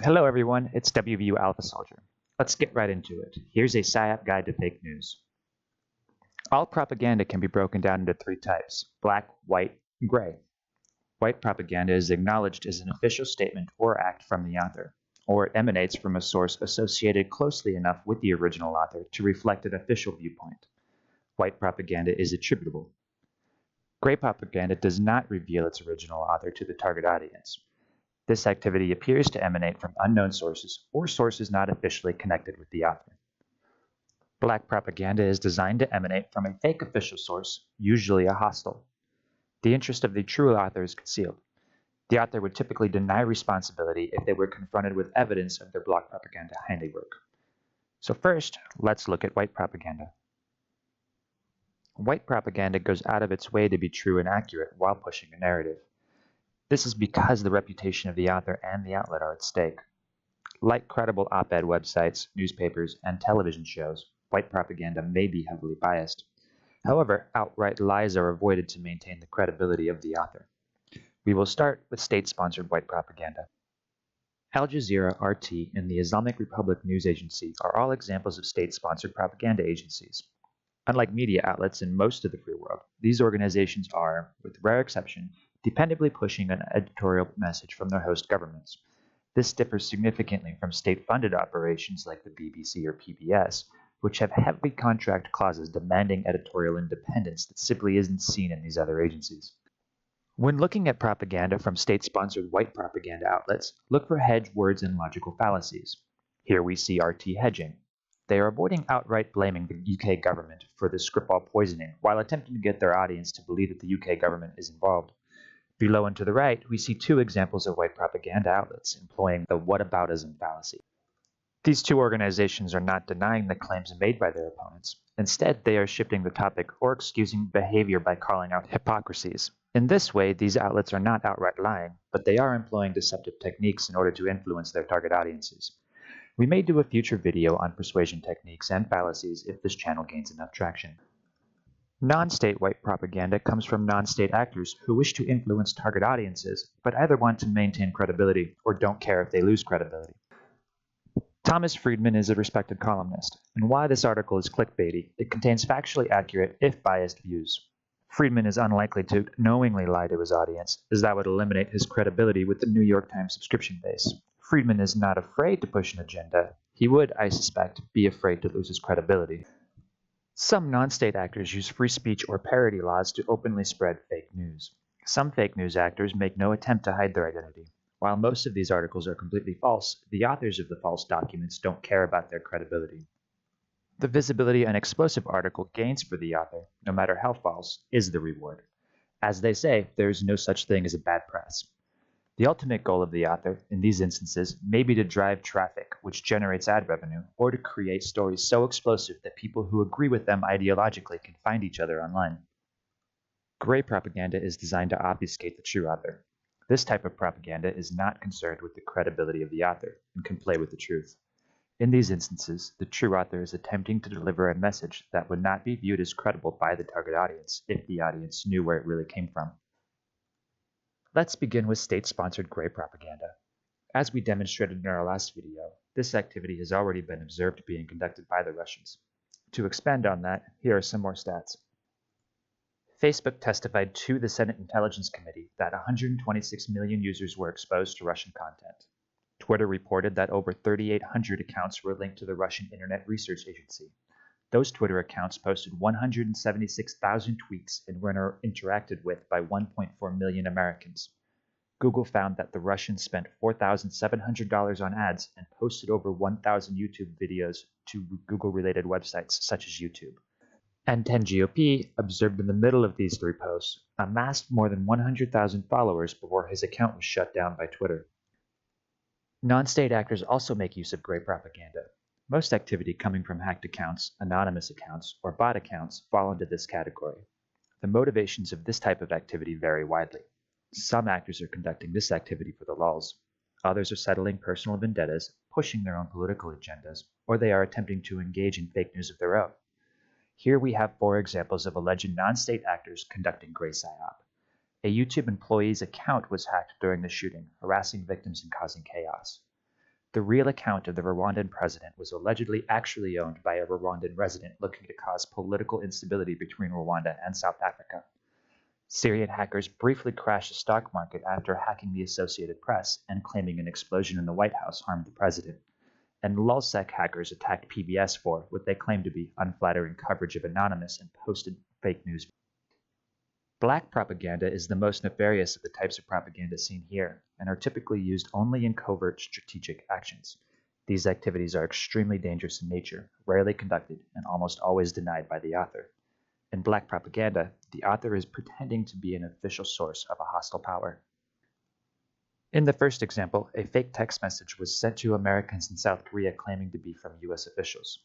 Hello everyone, it's WVU Alpha Soldier. Let's get right into it. Here's a PSYOP guide to fake news. All propaganda can be broken down into three types: black, white, and gray. White propaganda is acknowledged as an official statement or act from the author, or it emanates from a source associated closely enough with the original author to reflect an official viewpoint. White propaganda is attributable. Gray propaganda does not reveal its original author to the target audience. This activity appears to emanate from unknown sources or sources not officially connected with the author. Black propaganda is designed to emanate from a fake official source, usually a hostile. The interest of the true author is concealed. The author would typically deny responsibility if they were confronted with evidence of their black propaganda handiwork. So first, let's look at white propaganda. White propaganda goes out of its way to be true and accurate while pushing a narrative. This is because the reputation of the author and the outlet are at stake. Like credible op-ed websites, newspapers, and television shows, white propaganda may be heavily biased. However, outright lies are avoided to maintain the credibility of the author. We will start with state-sponsored white propaganda. Al Jazeera, RT, and the Islamic Republic News Agency are all examples of state-sponsored propaganda agencies. Unlike media outlets in most of the free world, these organizations are, with rare exception, dependably pushing an editorial message from their host governments. This differs significantly from state-funded operations like the BBC or PBS, which have heavy contract clauses demanding editorial independence that simply isn't seen in these other agencies. When looking at propaganda from state-sponsored white propaganda outlets, look for hedge words and logical fallacies. Here we see RT hedging. They are avoiding outright blaming the UK government for the Skripal poisoning while attempting to get their audience to believe that the UK government is involved. Below and to the right, we see two examples of white propaganda outlets employing the whataboutism fallacy. These two organizations are not denying the claims made by their opponents. Instead, they are shifting the topic or excusing behavior by calling out hypocrisies. In this way, these outlets are not outright lying, but they are employing deceptive techniques in order to influence their target audiences. We may do a future video on persuasion techniques and fallacies if this channel gains enough traction. Non-state white propaganda comes from non-state actors who wish to influence target audiences, but either want to maintain credibility or don't care if they lose credibility. Thomas Friedman is a respected columnist, and while this article is clickbaity, it contains factually accurate, if biased, views. Friedman is unlikely to knowingly lie to his audience, as that would eliminate his credibility with the New York Times subscription base. Friedman is not afraid to push an agenda. He would, I suspect, be afraid to lose his credibility. Some non-state actors use free speech or parody laws to openly spread fake news. Some fake news actors make no attempt to hide their identity. While most of these articles are completely false, the authors of the false documents don't care about their credibility. The visibility an explosive article gains for the author, no matter how false, is the reward. As they say, there is no such thing as a bad press. The ultimate goal of the author, in these instances, may be to drive traffic, which generates ad revenue, or to create stories so explosive that people who agree with them ideologically can find each other online. Gray propaganda is designed to obfuscate the true author. This type of propaganda is not concerned with the credibility of the author and can play with the truth. In these instances, the true author is attempting to deliver a message that would not be viewed as credible by the target audience if the audience knew where it really came from. Let's begin with state-sponsored gray propaganda. As we demonstrated in our last video, this activity has already been observed being conducted by the Russians. To expand on that, here are some more stats. Facebook testified to the Senate Intelligence Committee that 126 million users were exposed to Russian content. Twitter reported that over 3,800 accounts were linked to the Russian Internet Research Agency. Those Twitter accounts posted 176,000 tweets and were interacted with by 1.4 million Americans. Google found that the Russians spent $4,700 on ads and posted over 1,000 YouTube videos to Google-related websites such as YouTube. And 10GOP, observed in the middle of these three posts, amassed more than 100,000 followers before his account was shut down by Twitter. Non-state actors also make use of gray propaganda. Most activity coming from hacked accounts, anonymous accounts, or bot accounts fall into this category. The motivations of this type of activity vary widely. Some actors are conducting this activity for the lulz. Others are settling personal vendettas, pushing their own political agendas, or they are attempting to engage in fake news of their own. Here we have 4 examples of alleged non-state actors conducting gray PSYOP. A YouTube employee's account was hacked during the shooting, harassing victims and causing chaos. The real account of the Rwandan president was allegedly actually owned by a Rwandan resident looking to cause political instability between Rwanda and South Africa. Syrian hackers briefly crashed the stock market after hacking the Associated Press and claiming an explosion in the White House harmed the president. And lulzsec hackers attacked PBS for what they claimed to be unflattering coverage of anonymous and posted fake news. Black propaganda is the most nefarious of the types of propaganda seen here, and are typically used only in covert strategic actions. These activities are extremely dangerous in nature, rarely conducted, and almost always denied by the author. In black propaganda, the author is pretending to be an official source of a hostile power. In the first example, a fake text message was sent to Americans in South Korea claiming to be from U.S. officials.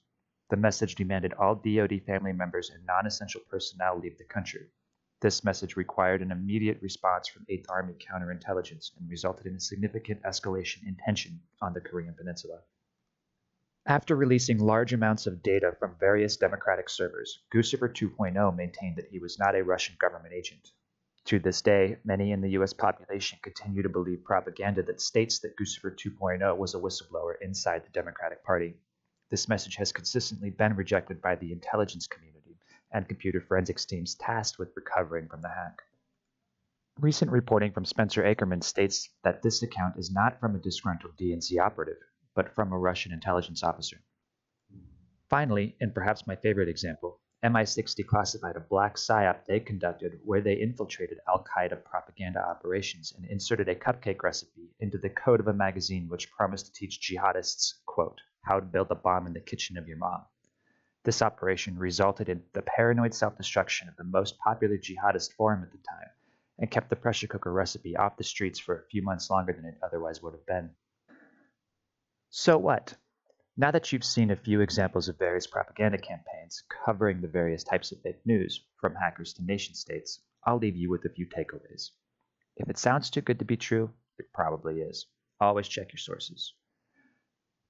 The message demanded all DoD family members and non-essential personnel leave the country. This message required an immediate response from 8th Army counterintelligence and resulted in a significant escalation in tension on the Korean Peninsula. After releasing large amounts of data from various democratic servers, Guccifer 2.0 maintained that he was not a Russian government agent. To this day, many in the US population continue to believe propaganda that states that Guccifer 2.0 was a whistleblower inside the Democratic Party. This message has consistently been rejected by the intelligence community and computer forensics teams tasked with recovering from the hack. Recent reporting from Spencer Ackerman states that this account is not from a disgruntled DNC operative, but from a Russian intelligence officer. Finally, and perhaps my favorite example, MI6 declassified a black PSYOP they conducted where they infiltrated Al-Qaeda propaganda operations and inserted a cupcake recipe into the code of a magazine which promised to teach jihadists, quote, how to build a bomb in the kitchen of your mom. This operation resulted in the paranoid self-destruction of the most popular jihadist forum at the time, and kept the pressure cooker recipe off the streets for a few months longer than it otherwise would have been. So what? Now that you've seen a few examples of various propaganda campaigns covering the various types of fake news, from hackers to nation states, I'll leave you with a few takeaways. If it sounds too good to be true, it probably is. Always check your sources.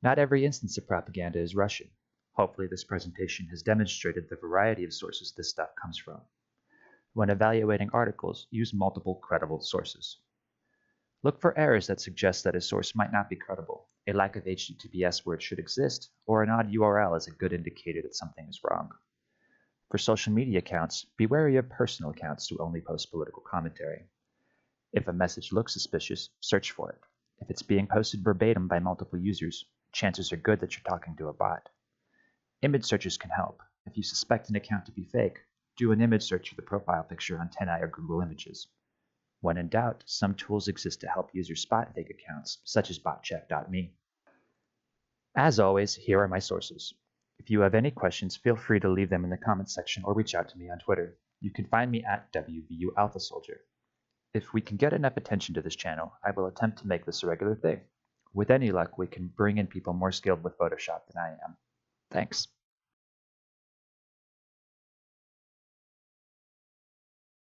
Not every instance of propaganda is Russian. Hopefully this presentation has demonstrated the variety of sources this stuff comes from. When evaluating articles, use multiple credible sources. Look for errors that suggest that a source might not be credible. A lack of HTTPS where it should exist, or an odd URL is a good indicator that something is wrong. For social media accounts, be wary of personal accounts who only post political commentary. If a message looks suspicious, search for it. If it's being posted verbatim by multiple users, chances are good that you're talking to a bot. Image searches can help. If you suspect an account to be fake, do an image search for the profile picture on 10i or Google Images. When in doubt, some tools exist to help users spot fake accounts, such as botcheck.me. As always, here are my sources. If you have any questions, feel free to leave them in the comments section or reach out to me on Twitter. You can find me at WVUAlphaSoldier. If we can get enough attention to this channel, I will attempt to make this a regular thing. With any luck, we can bring in people more skilled with Photoshop than I am. Thanks.